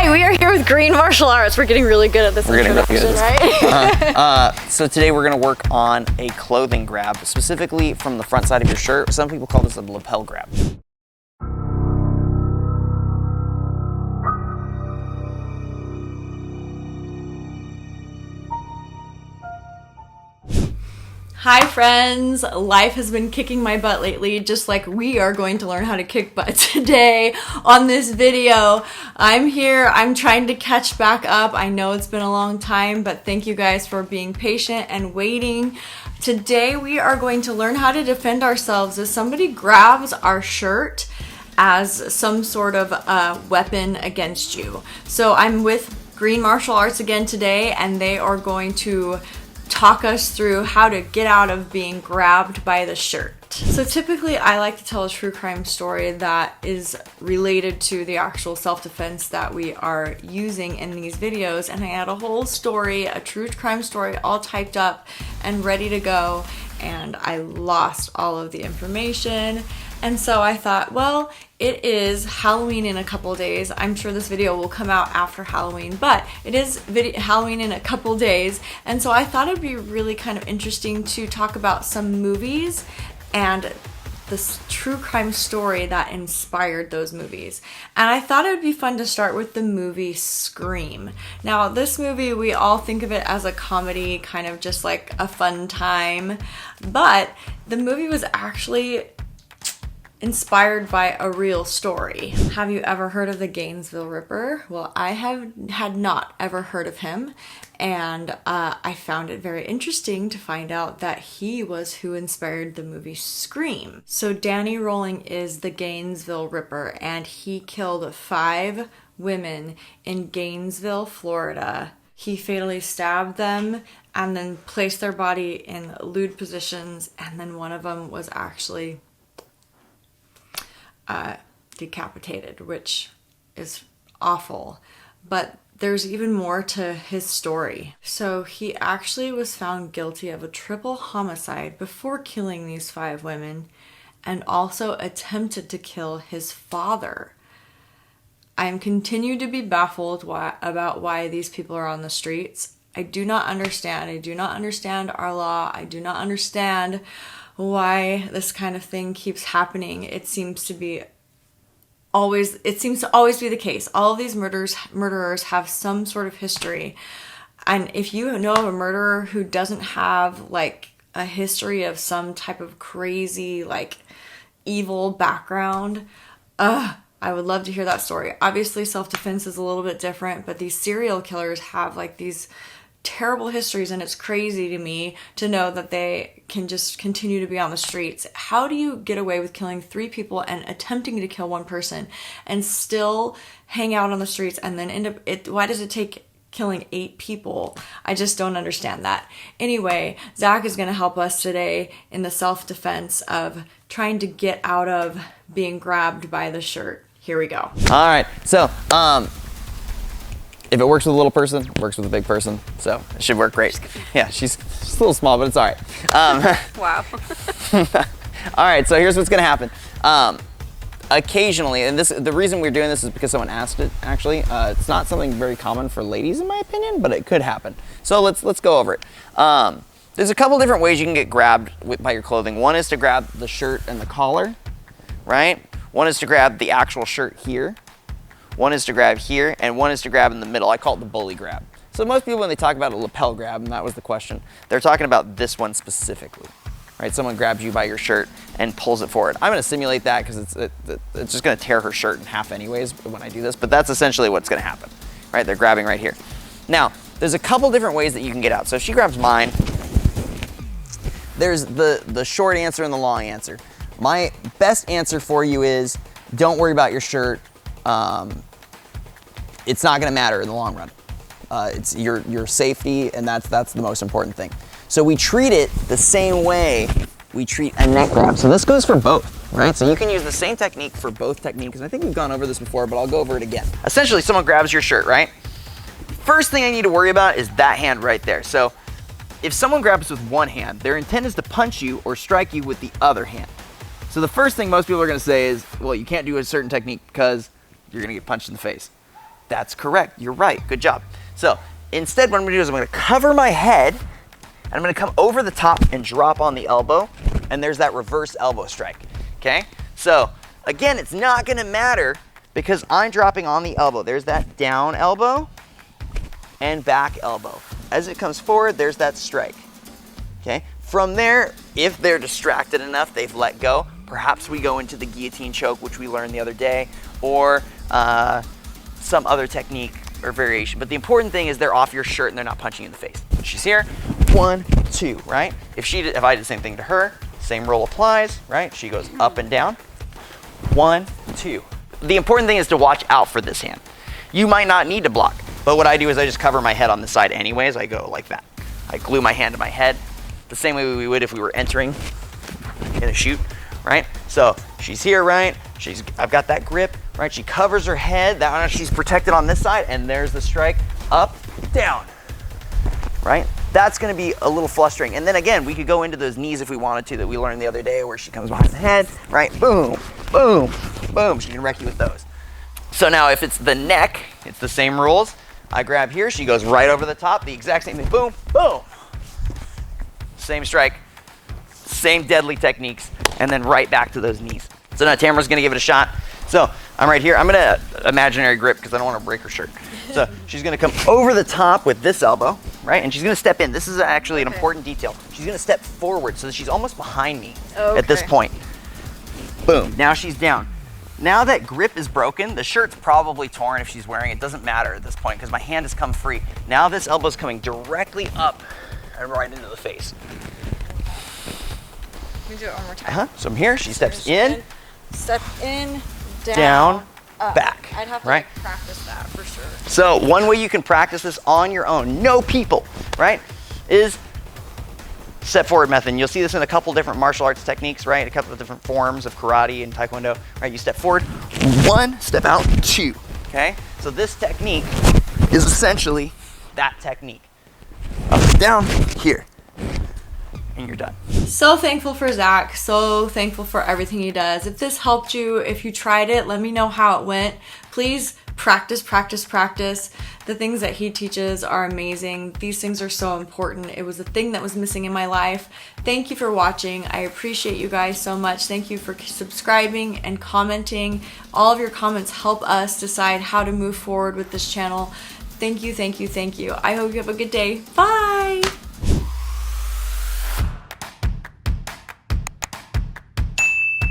right, we are here with Green Martial Arts. We're getting really good at this introduction, right? So today we're gonna work on a clothing grab, specifically from the front side of your shirt. Some people call this a lapel grab. Hi friends, life has been kicking my butt lately, just like we are going to learn how to kick butt today on this video. I'm here, I'm trying to catch back up. I know it's been a long time, but thank you guys for being patient and waiting. Today we are going to learn how to defend ourselves if somebody grabs our shirt as some sort of weapon against you. So I'm with Green Martial Arts again today, and they are going to talk us through how to get out of being grabbed by the shirt. So typically I like to tell a true crime story that is related to the actual self-defense that we are using in these videos, and I had a whole story, a true crime story, all typed up and ready to go, and I lost all of the information. And so I thought, well, it is Halloween in a couple days. I'm sure this video will come out after Halloween, but it is Halloween in a couple days. And so I thought it'd be really kind of interesting to talk about some movies and this true crime story that inspired those movies. And I thought it would be fun to start with the movie Scream. Now, this movie, we all think of it as a comedy, kind of just like a fun time, but the movie was actually inspired by a real story. Have you ever heard of the Gainesville Ripper? Well, I had not ever heard of him, and I found it very interesting to find out that he was who inspired the movie Scream. So Danny Rolling is the Gainesville Ripper, and he killed 5 women in Gainesville, Florida. He fatally stabbed them and then placed their body in lewd positions, and then one of them was actually decapitated, which is awful. But there's even more to his story. So he actually was found guilty of a triple homicide before killing these 5 women, and also attempted to kill his father. I am continued to be baffled about why these people are on the streets. I do not understand. I do not understand our law. I do not understand why this kind of thing keeps happening. It seems to always be the case. All of these murderers have some sort of history. And if you know of a murderer who doesn't have like a history of some type of crazy, like evil background, I would love to hear that story. Obviously, self-defense is a little bit different, but these serial killers have like these terrible histories, and it's crazy to me to know that they can just continue to be on the streets. How do you get away with killing 3 people and attempting to kill 1 person and still hang out on the streets and then end up why does it take killing 8 people? I just don't understand that. Anyway, Zach is going to help us today in the self-defense of trying to get out of being grabbed by the shirt. Here we go. All right, so if it works with a little person, it works with a big person, so it should work great. Yeah, she's a little small, but it's all right. Wow. All right, so here's what's gonna happen. Occasionally, and the reason we're doing this is because someone asked it, actually. It's not something very common for ladies, in my opinion, but it could happen. So let's go over it. There's a couple different ways you can get grabbed by your clothing. One is to grab the shirt and the collar, right? One is to grab the actual shirt here. One is to grab here, and one is to grab in the middle. I call it the bully grab. So most people, when they talk about a lapel grab, and that was the question, they're talking about this one specifically, right? Someone grabs you by your shirt and pulls it forward. I'm gonna simulate that because it's just gonna tear her shirt in half anyways when I do this, but that's essentially what's gonna happen, right? They're grabbing right here. Now, there's a couple different ways that you can get out. So if she grabs mine, there's the short answer and the long answer. My best answer for you is don't worry about your shirt. It's not gonna matter in the long run. It's your safety, and that's the most important thing. So we treat it the same way we treat a neck grab. So this goes for both, right? So you can use the same technique for both techniques, and I think we've gone over this before, but I'll go over it again. Essentially, someone grabs your shirt, right? First thing I need to worry about is that hand right there. So if someone grabs with one hand, their intent is to punch you or strike you with the other hand. So the first thing most people are gonna say is, well, you can't do a certain technique because you're gonna get punched in the face. That's correct. You're right. Good job. So instead, what I'm going to do is I'm going to cover my head, and I'm going to come over the top and drop on the elbow, and there's that reverse elbow strike. Okay? So again, it's not going to matter because I'm dropping on the elbow. There's that down elbow and back elbow. As it comes forward, there's that strike. Okay? From there, if they're distracted enough, they've let go, perhaps we go into the guillotine choke, which we learned the other day, or some other technique or variation. But the important thing is they're off your shirt and they're not punching you in the face. She's here, 1, 2, right? If I did the same thing to her, same rule applies, right? She goes up and down, 1, 2. The important thing is to watch out for this hand. You might not need to block, but what I do is I just cover my head on the side anyways. I go like that. I glue my hand to my head, the same way we would if we were entering in a shoot, right? So she's here, right? I've got that grip, right? She covers her head, she's protected on this side, and there's the strike, up, down, right? That's gonna be a little flustering. And then again, we could go into those knees if we wanted to that we learned the other day where she comes behind the head, right? Boom, boom, boom. She can wreck you with those. So now if it's the neck, it's the same rules. I grab here, she goes right over the top, the exact same thing, boom, boom. Same strike, same deadly techniques, and then right back to those knees. So now Tamara's gonna give it a shot. So I'm right here, I'm gonna imaginary grip because I don't wanna break her shirt. So she's gonna come over the top with this elbow, right? And she's gonna step in. This is actually an important detail. She's gonna step forward so that she's almost behind me at this point. Boom, now she's down. Now that grip is broken, the shirt's probably torn if she's wearing it. Doesn't matter at this point because my hand has come free. Now this elbow's coming directly up and right into the face. Let me do it one more time. So I'm here, she steps in. Step in, down, back. I'd have to right? practice that for sure. So one way you can practice this on your own, no people, right, is step forward method. And you'll see this in a couple different martial arts techniques, right? A couple of different forms of karate and taekwondo, right? You step forward, 1, step out, 2, okay? So this technique is essentially that technique. Up, down, here, and you're done. So thankful for Zach, so thankful for everything he does. If this helped you, if you tried it, let me know how it went. Please practice, practice, practice. The things that he teaches are amazing. These things are so important. It was a thing that was missing in my life. Thank you for watching. I appreciate you guys so much. Thank you for subscribing and commenting. All of your comments help us decide how to move forward with this channel. Thank you, thank you, thank you. I hope you have a good day. Bye!